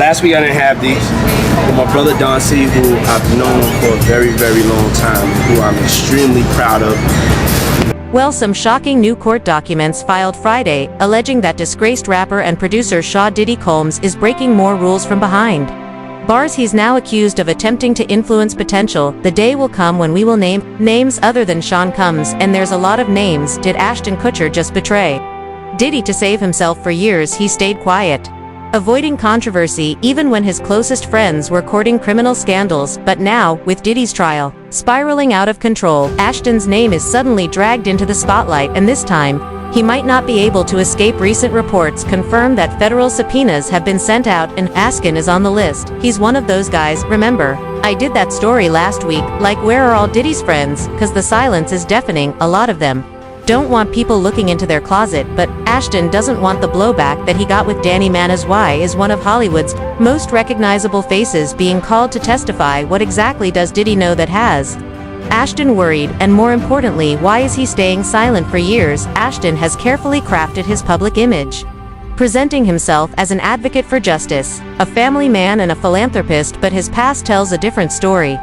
last week I didn't have these, but my brother Don C, who I've known for a very, very long time, who I'm extremely proud of. Well, some shocking new court documents filed Friday, alleging that disgraced rapper and producer Diddy Combs is breaking more rules from behind bars. He's now accused of attempting to influence potential. The day will come when we will name names other than Sean Combs, and there's a lot of names. Did Ashton Kutcher just betray Diddy to save himself? For years he stayed quiet, avoiding controversy even when his closest friends were courting criminal scandals. But now, with Diddy's trial spiraling out of control, Ashton's name is suddenly dragged into the spotlight, and this time, he might not be able to escape. Recent reports confirm that federal subpoenas have been sent out, and Ashton is on the list. He's one of those guys. Remember, I did that story last week, like where are all Diddy's friends, cause the silence is deafening. A lot of them don't want people looking into their closet, but Ashton doesn't want the blowback that he got with Danny Masterson. Why is one of Hollywood's most recognizable faces being called to testify? What exactly does Diddy know that has Ashton worried, and more importantly, why is he staying silent for years? Ashton has carefully crafted his public image, presenting himself as an advocate for justice, a family man and a philanthropist, but his past tells a different story.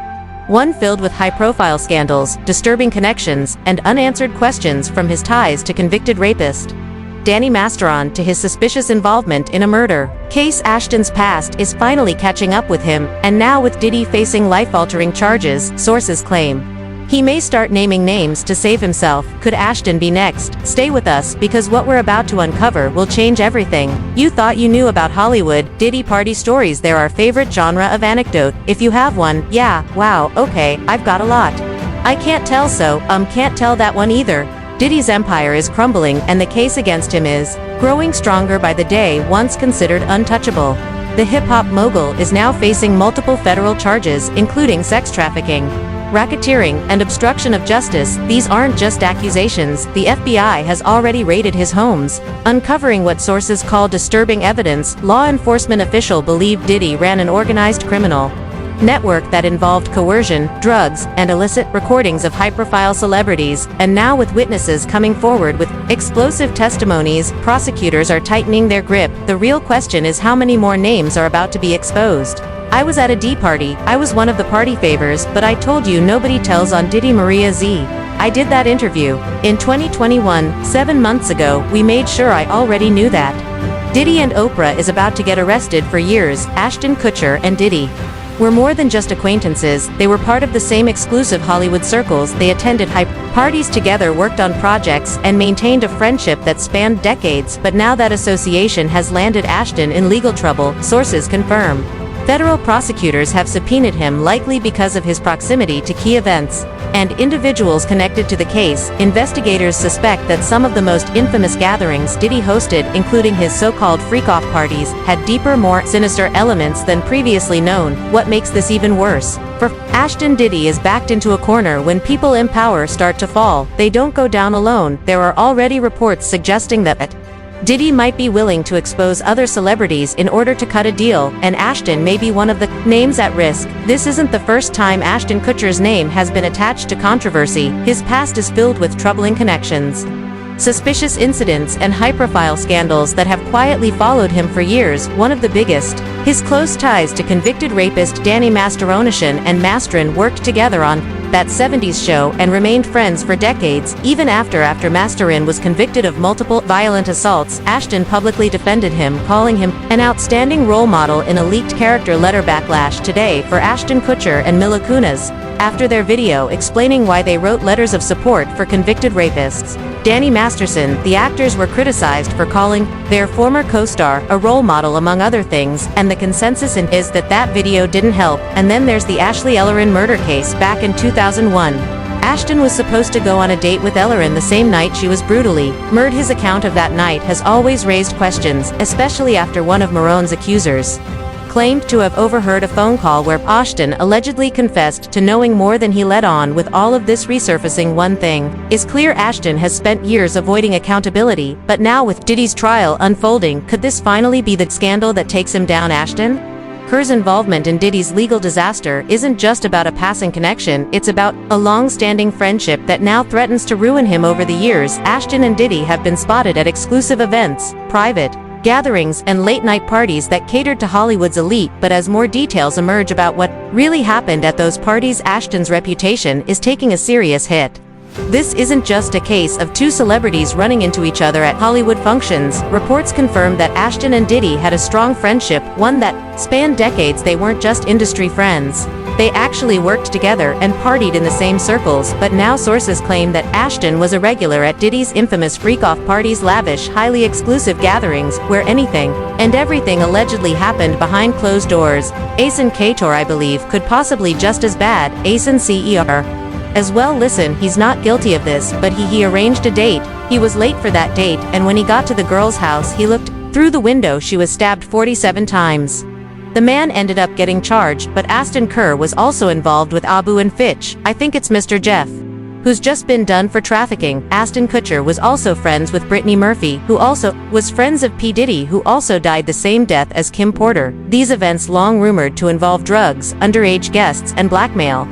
One filled with high-profile scandals, disturbing connections, and unanswered questions, from his ties to convicted rapist Danny Masterson to his suspicious involvement in a murder case. Ashton's past is finally catching up with him, and now with Diddy facing life-altering charges, sources claim he may start naming names to save himself. Could Ashton be next? Stay with us, because what we're about to uncover will change everything you thought you knew about Hollywood. Diddy party stories. They're our favorite genre of anecdote. If you have one, yeah, wow, okay, I've got a lot. I can't tell, can't tell that one either. Diddy's empire is crumbling, and the case against him is growing stronger by the day. Once considered untouchable, the hip-hop mogul is now facing multiple federal charges, including sex trafficking, racketeering, and obstruction of justice. These aren't just accusations. The FBI has already raided his homes, uncovering what sources call disturbing evidence. Law enforcement official believed Diddy ran an organized criminal network that involved coercion, drugs, and illicit recordings of high-profile celebrities. And now, with witnesses coming forward with explosive testimonies, prosecutors are tightening their grip. The real question is how many more names are about to be exposed. I was at a D party. I was one of the party favors, but I told you nobody tells on Diddy. Maria Z. I did that interview in 2021, 7 months ago. We made sure I already knew that. Diddy and Oprah is about to get arrested. For years, Ashton Kutcher and Diddy were more than just acquaintances. They were part of the same exclusive Hollywood circles. They attended high parties together, worked on projects, and maintained a friendship that spanned decades. But now that association has landed Ashton in legal trouble, sources confirm. Federal prosecutors have subpoenaed him, likely because of his proximity to key events and individuals connected to the case. Investigators suspect that some of the most infamous gatherings Diddy hosted, including his so-called freak-off parties, had deeper, more sinister elements than previously known. What makes this even worse? For Ashton, Diddy is backed into a corner. When people in power start to fall, they don't go down alone. There are already reports suggesting that Diddy might be willing to expose other celebrities in order to cut a deal, and Ashton may be one of the names at risk. This isn't the first time Ashton Kutcher's name has been attached to controversy. His past is filled with troubling connections, suspicious incidents, and high-profile scandals that have quietly followed him for years. One of the biggest, his close ties to convicted rapist Danny Masterson, and Masterson worked together on that 70s show and remained friends for decades. Even after Masterson was convicted of multiple violent assaults, Ashton publicly defended him, calling him an outstanding role model in a leaked character letter. Backlash today for Ashton Kutcher and Mila Kunis after their video explaining why they wrote letters of support for convicted rapists Danny Masterson. The actors were criticized for calling their former co-star a role model, among other things, and the consensus is that video didn't help. And then there's the Ashley Ellerin murder case back in 2001. Ashton was supposed to go on a date with Ellerin the same night she was brutally murdered. His account of that night has always raised questions, especially after one of Marone's accusers claimed to have overheard a phone call where Ashton allegedly confessed to knowing more than he let on. With all of this resurfacing, one thing is clear: Ashton has spent years avoiding accountability, but now with Diddy's trial unfolding, could this finally be the scandal that takes him down? Ashton Kutcher's involvement in Diddy's legal disaster isn't just about a passing connection, it's about a long-standing friendship that now threatens to ruin him. Over the years, Ashton and Diddy have been spotted at exclusive events, private gatherings, and late-night parties that catered to Hollywood's elite. But as more details emerge about what really happened at those parties, Ashton's reputation is taking a serious hit. This isn't just a case of two celebrities running into each other at Hollywood functions. Reports confirm that Ashton and Diddy had a strong friendship, one that spanned decades. They weren't just industry friends. They actually worked together and partied in the same circles. But now sources claim that Ashton was a regular at Diddy's infamous freak-off parties, lavish, highly exclusive gatherings, where anything and everything allegedly happened behind closed doors. Ashton Kutcher, I believe, could possibly just as bad. Ashton CER. As well. Listen, he's not guilty of this, but he arranged a date. He was late for that date, and when he got to the girl's house, he looked through the window. She was stabbed 47 times. The man ended up getting charged, but Ashton Kutcher was also involved with Abu and Fitch. I think it's Mr. Jeff, who's just been done for trafficking. Ashton Kutcher was also friends with Brittany Murphy, who also was friends of P. Diddy, who also died the same death as Kim Porter. These events, long rumored to involve drugs, underage guests, and blackmail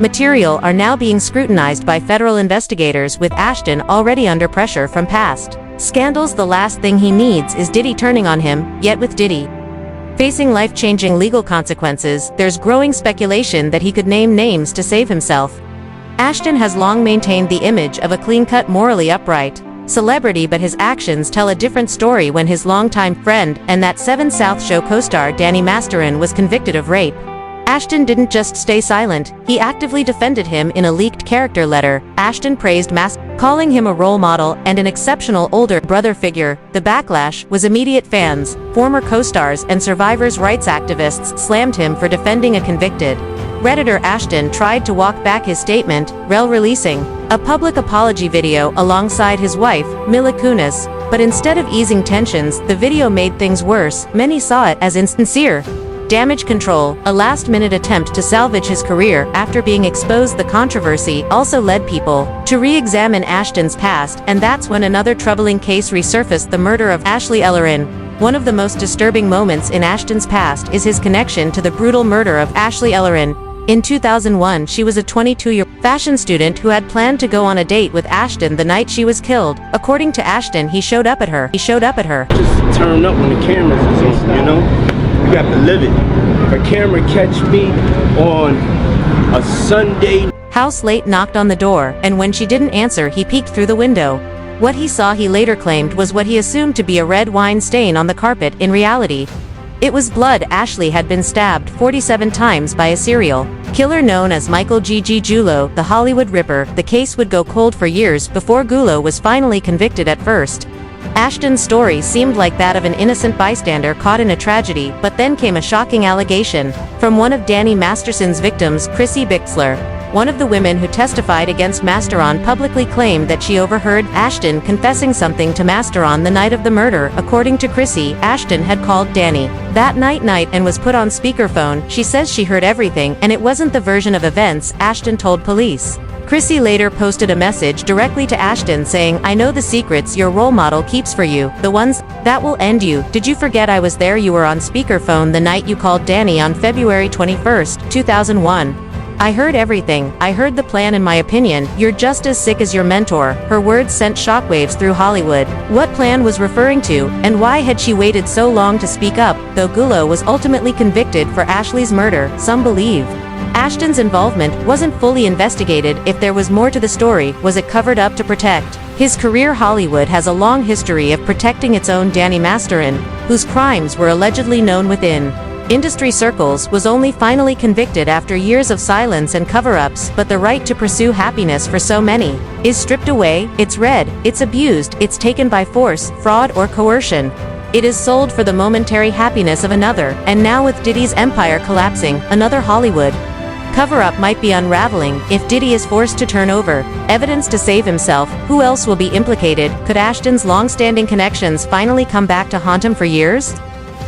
material, are now being scrutinized by federal investigators, with Ashton already under pressure from past scandals. The last thing he needs is Diddy turning on him. Yet with Diddy facing life-changing legal consequences, there's growing speculation that he could name names to save himself. Ashton has long maintained the image of a clean-cut, morally upright celebrity, but his actions tell a different story when his longtime friend and that 7 South show co-star Danny Masterson was convicted of rape. Ashton didn't just stay silent, he actively defended him in a leaked character letter. Ashton praised calling him a role model and an exceptional older brother figure. The backlash was immediate. Fans, former co-stars, and survivors' rights activists slammed him for defending a convicted Redditor. Ashton tried to walk back his statement, releasing a public apology video alongside his wife, Mila Kunis, but instead of easing tensions, the video made things worse. Many saw it as insincere damage control, a last-minute attempt to salvage his career after being exposed. The controversy also led people to re-examine Ashton's past, and that's when another troubling case resurfaced: the murder of Ashley Ellerin. One of the most disturbing moments in Ashton's past is his connection to the brutal murder of Ashley Ellerin. In 2001, she was a 22-year fashion student who had planned to go on a date with Ashton the night she was killed. According to Ashton, he showed up at her. Just turn up when the cameras is on, you know? You got to live it. If a camera catch me on a Sunday house late, knocked on the door, and when she didn't answer, he peeked through the window. What he saw, he later claimed, was what he assumed to be a red wine stain on the carpet. In reality, it was blood. Ashley had been stabbed 47 times by a serial killer known as Michael G. Gulo, the Hollywood Ripper. The case would go cold for years before Gulo was finally convicted. At first, Ashton's story seemed like that of an innocent bystander caught in a tragedy, but then came a shocking allegation from one of Danny Masterson's victims, Chrissy Bixler. One of the women who testified against Masteron publicly claimed that she overheard Ashton confessing something to Masteron the night of the murder. According to Chrissy, Ashton had called Danny that night and was put on speakerphone. She says she heard everything, and it wasn't the version of events Ashton told police. Chrissy later posted a message directly to Ashton saying, "I know the secrets your role model keeps for you, the ones that will end you. Did you forget I was there? You were on speakerphone the night you called Danny on February 21st, 2001. I heard everything. I heard the plan. In my opinion, you're just as sick as your mentor." Her words sent shockwaves through Hollywood. What plan was referring to, and why had she waited so long to speak up? Though Gulo was ultimately convicted for Ashley's murder, some believe Ashton's involvement wasn't fully investigated. If there was more to the story, was it covered up to protect his career? Hollywood has a long history of protecting its own. Danny Masterson, whose crimes were allegedly known within industry circles, was only finally convicted after years of silence and cover-ups. But the right to pursue happiness for so many is stripped away. It's read, it's abused, it's taken by force, fraud, or coercion. It is sold for the momentary happiness of another. And now, with Diddy's empire collapsing, another Hollywood cover-up might be unraveling. If Diddy is forced to turn over evidence to save himself, who else will be implicated? Could Ashton's long-standing connections finally come back to haunt him for years?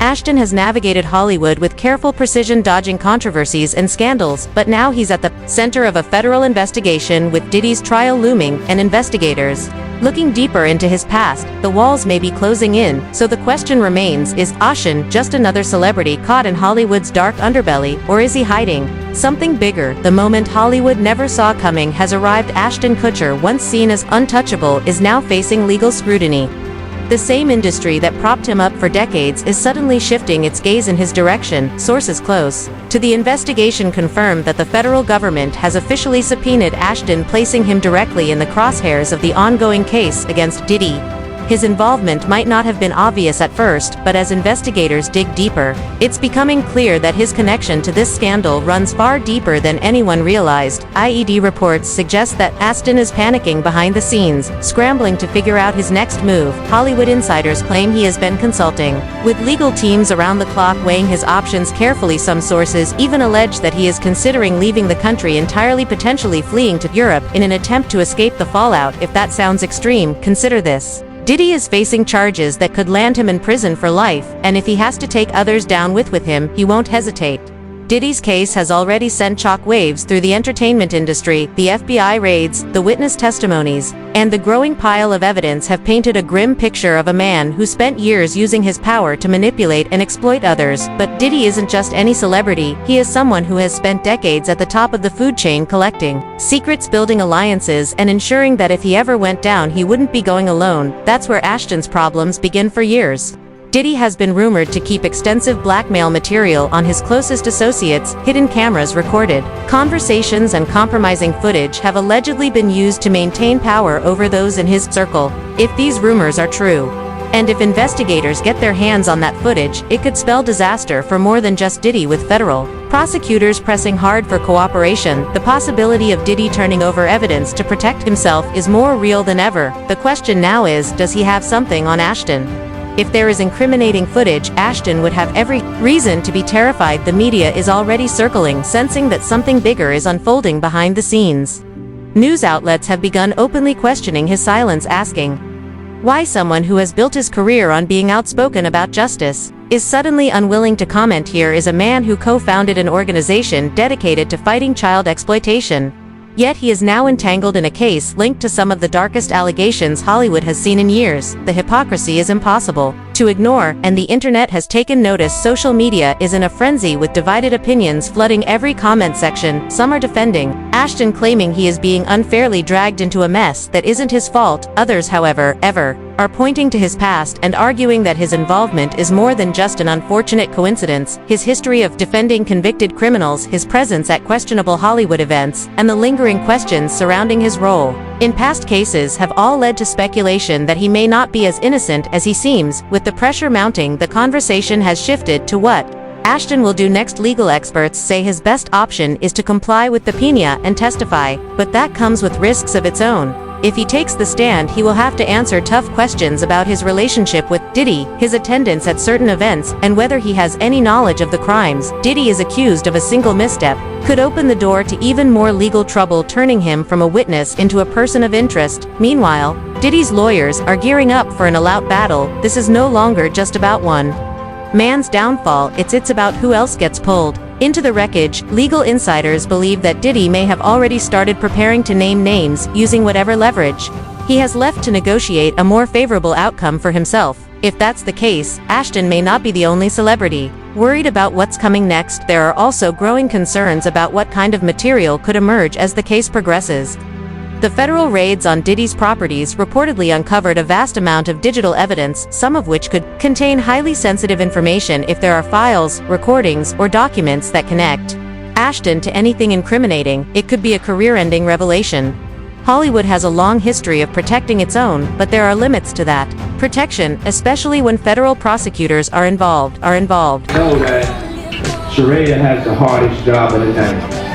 Ashton has navigated Hollywood with careful precision, dodging controversies and scandals, but now he's at the center of a federal investigation, with Diddy's trial looming and investigators looking deeper into his past. The walls may be closing in, so the question remains, is Ashton just another celebrity caught in Hollywood's dark underbelly, or is he hiding something bigger? The moment Hollywood never saw coming has arrived. Ashton Kutcher, once seen as untouchable, is now facing legal scrutiny. The same industry that propped him up for decades is suddenly shifting its gaze in his direction, sources close to the investigation confirmed that the federal government has officially subpoenaed Ashton, placing him directly in the crosshairs of the ongoing case against Diddy. His involvement might not have been obvious at first, but as investigators dig deeper, it's becoming clear that his connection to this scandal runs far deeper than anyone realized. IED reports suggest that Ashton is panicking behind the scenes, scrambling to figure out his next move. Hollywood insiders claim he has been consulting with legal teams around the clock, weighing his options carefully. Some sources even allege that he is considering leaving the country entirely, potentially fleeing to Europe in an attempt to escape the fallout. If that sounds extreme, consider this. Diddy is facing charges that could land him in prison for life, and if he has to take others down with him, he won't hesitate. Diddy's case has already sent shockwaves through the entertainment industry. The FBI raids, the witness testimonies, and the growing pile of evidence have painted a grim picture of a man who spent years using his power to manipulate and exploit others. But Diddy isn't just any celebrity, he is someone who has spent decades at the top of the food chain, collecting secrets, building alliances, and ensuring that if he ever went down, he wouldn't be going alone. That's where Ashton's problems begin. For years, Diddy has been rumored to keep extensive blackmail material on his closest associates. Hidden cameras recorded conversations and compromising footage have allegedly been used to maintain power over those in his circle. If these rumors are true, and if investigators get their hands on that footage, it could spell disaster for more than just Diddy, with federal prosecutors pressing hard for cooperation. The possibility of Diddy turning over evidence to protect himself is more real than ever. The question now is, does he have something on Ashton? If there is incriminating footage, Ashton would have every reason to be terrified. The media is already circling, sensing that something bigger is unfolding behind the scenes. News outlets have begun openly questioning his silence, asking why someone who has built his career on being outspoken about justice is suddenly unwilling to comment. Here is a man who co-founded an organization dedicated to fighting child exploitation. Yet he is now entangled in a case linked to some of the darkest allegations Hollywood has seen in years. The hypocrisy is impossible to ignore, and the internet has taken notice. Social media is in a frenzy, with divided opinions flooding every comment section. Some are defending Ashton, claiming he is being unfairly dragged into a mess that isn't his fault. Others, however, are pointing to his past and arguing that his involvement is more than just an unfortunate coincidence. His history of defending convicted criminals, his presence at questionable Hollywood events, and the lingering questions surrounding his role in past cases have all led to speculation that he may not be as innocent as he seems. With the pressure mounting, the conversation has shifted to what Ashton will do next. Legal experts say his best option is to comply with the subpoena and testify, but that comes with risks of its own. If he takes the stand, he will have to answer tough questions about his relationship with Diddy, his attendance at certain events, and whether he has any knowledge of the crimes. Diddy is accused of a single misstep could open the door to even more legal trouble, turning him from a witness into a person of interest. Meanwhile, Diddy's lawyers are gearing up for an all-out battle. This is no longer just about one man's downfall, it's about who else gets pulled into the wreckage. Legal insiders believe that Diddy may have already started preparing to name names, using whatever leverage he has left to negotiate a more favorable outcome for himself. If that's the case, Ashton may not be the only celebrity worried about what's coming next. There are also growing concerns about what kind of material could emerge as the case progresses. The federal raids on Diddy's properties reportedly uncovered a vast amount of digital evidence, some of which could contain highly sensitive information. If there are files, recordings, or documents that connect Ashton to anything incriminating, it could be a career-ending revelation. Hollywood has a long history of protecting its own, but there are limits to that protection, especially when federal prosecutors are involved. Know that Sharia has the hardest job of the day.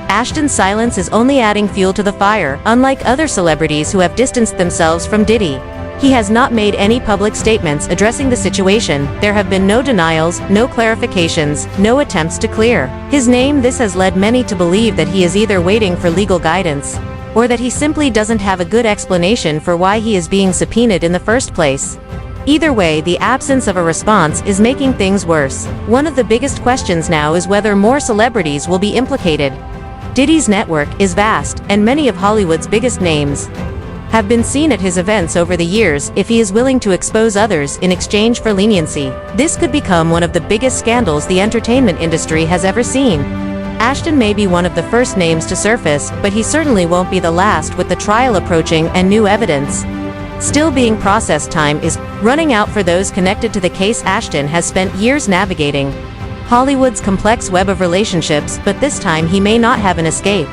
Ashton's silence is only adding fuel to the fire. Unlike other celebrities who have distanced themselves from Diddy, he has not made any public statements addressing the situation. There have been no denials, no clarifications, no attempts to clear his name. This has led many to believe that he is either waiting for legal guidance, or that he simply doesn't have a good explanation for why he is being subpoenaed in the first place. Either way, the absence of a response is making things worse. One of the biggest questions now is whether more celebrities will be implicated. Diddy's network is vast, and many of Hollywood's biggest names have been seen at his events over the years. If he is willing to expose others in exchange for leniency, this could become one of the biggest scandals the entertainment industry has ever seen. Ashton may be one of the first names to surface, but he certainly won't be the last. With the trial approaching and new evidence still being processed. Time is running out for those connected to the case Ashton has spent years navigating Hollywood's complex web of relationships, but this time he may not have an escape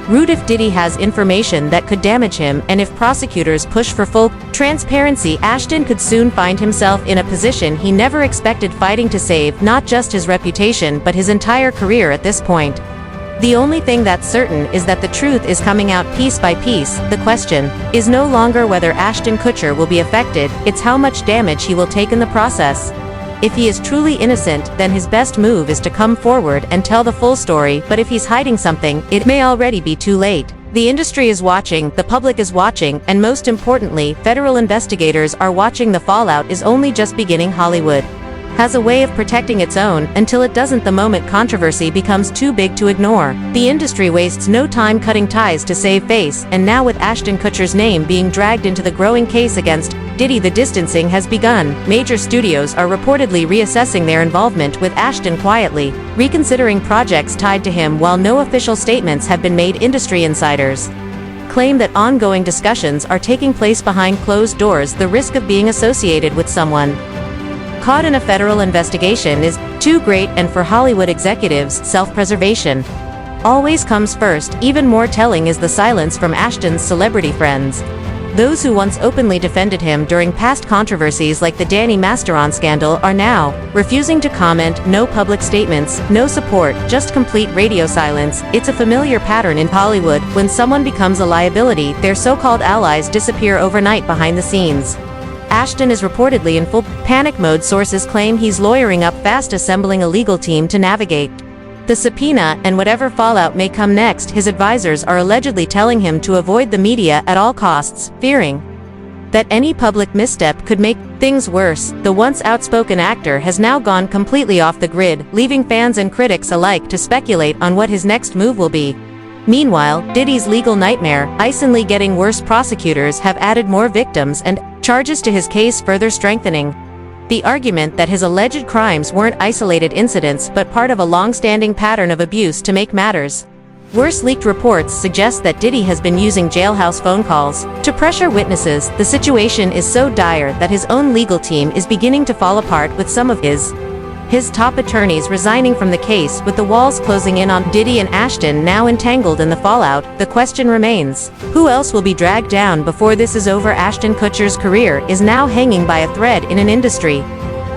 route if Diddy has information that could damage him, and if prosecutors push for full transparency, Ashton could soon find himself in a position he never expected, fighting to save not just his reputation but his entire career at this point. The only thing that's certain is that the truth is coming out piece by piece. The question is no longer whether Ashton Kutcher will be affected, it's how much damage he will take in the process. If he is truly innocent, then his best move is to come forward and tell the full story, but if he's hiding something, it may already be too late. The industry is watching, the public is watching, and most importantly, federal investigators are watching. The fallout is only just beginning. Hollywood has a way of protecting its own until it doesn't. The moment controversy becomes too big to ignore, the industry wastes no time cutting ties to save face, and now with Ashton Kutcher's name being dragged into the growing case against Diddy, the distancing has begun. Major studios are reportedly reassessing their involvement with Ashton, quietly reconsidering projects tied to him. While no official statements have been made, industry insiders claim that ongoing discussions are taking place behind closed doors. The risk of being associated with someone caught in a federal investigation is too great, and for Hollywood executives, self-preservation always comes first. Even more telling is the silence from Ashton's celebrity friends. Those who once openly defended him during past controversies like the Danny Masterson scandal are now refusing to comment. No public statements, no support, just complete radio silence. It's a familiar pattern in Hollywood. When someone becomes a liability, their so-called allies disappear overnight behind the scenes. Ashton is reportedly in full panic mode. Sources claim he's lawyering up fast, assembling a legal team to navigate the subpoena and whatever fallout may come next. His advisors are allegedly telling him to avoid the media at all costs, fearing that any public misstep could make things worse. The once outspoken actor has now gone completely off the grid, leaving fans and critics alike to speculate on what his next move will be. Meanwhile, Diddy's legal nightmare isn't getting worse. Prosecutors have added more victims and charges to his case, further strengthening the argument that his alleged crimes weren't isolated incidents but part of a long-standing pattern of abuse. To make matters worse, leaked reports suggest that Diddy has been using jailhouse phone calls to pressure witnesses. The situation is so dire that his own legal team is beginning to fall apart, with some of his top attorneys resigning from the case. With the walls closing in on Diddy and Ashton now entangled in the fallout, the question remains, who else will be dragged down before this is over? Ashton Kutcher's career is now hanging by a thread in an industry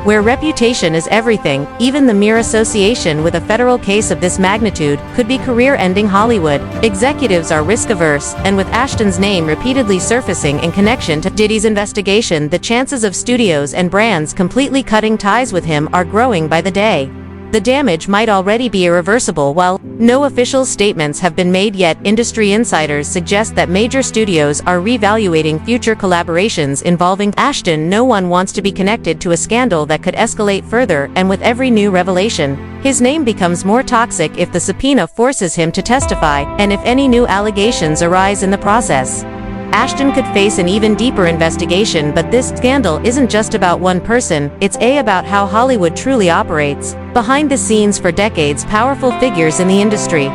where reputation is everything. Even the mere association with a federal case of this magnitude could be career-ending. Hollywood executives are risk-averse, and with Ashton's name repeatedly surfacing in connection to Diddy's investigation, the chances of studios and brands completely cutting ties with him are growing by the day. The damage might already be irreversible. While no official statements have been made yet, industry insiders suggest that major studios are reevaluating future collaborations involving Ashton. No one wants to be connected to a scandal that could escalate further, and with every new revelation, his name becomes more toxic. If the subpoena forces him to testify, and if any new allegations arise in the process, Ashton could face an even deeper investigation. But this scandal isn't just about one person, it's about how Hollywood truly operates. Behind the scenes for decades, powerful figures in the industry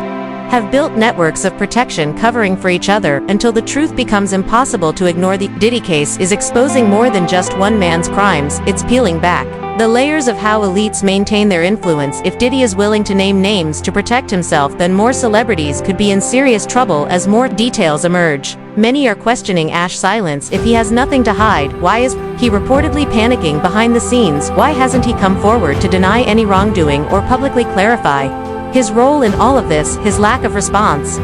have built networks of protection covering for each other until the truth becomes impossible to ignore. The Diddy case is exposing more than just one man's crimes, it's peeling back the layers of how elites maintain their influence. If Diddy is willing to name names to protect himself, then more celebrities could be in serious trouble as more details emerge. Many are questioning Ash's silence. If he has nothing to hide, why is he reportedly panicking behind the scenes? Why hasn't he come forward to deny any wrongdoing or publicly clarify his role in all of this? His lack of response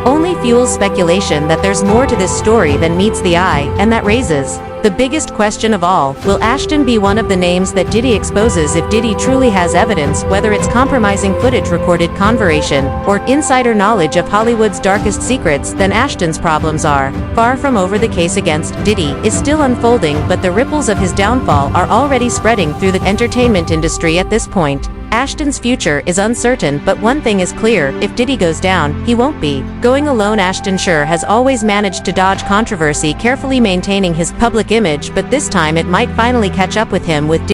only fuels speculation that there's more to this story than meets the eye, and that raises the biggest question of all. Will Ashton be one of the names that Diddy exposes? If Diddy truly has evidence, whether it's compromising footage, recorded conversation, or insider knowledge of Hollywood's darkest secrets, then Ashton's problems are far from over. The case against Diddy is still unfolding, but the ripples of his downfall are already spreading through the entertainment industry. At this point, Ashton's future is uncertain, but one thing is clear: if Diddy goes down, he won't be going alone. Ashton sure has always managed to dodge controversy, carefully maintaining his public image, but this time it might finally catch up with him. With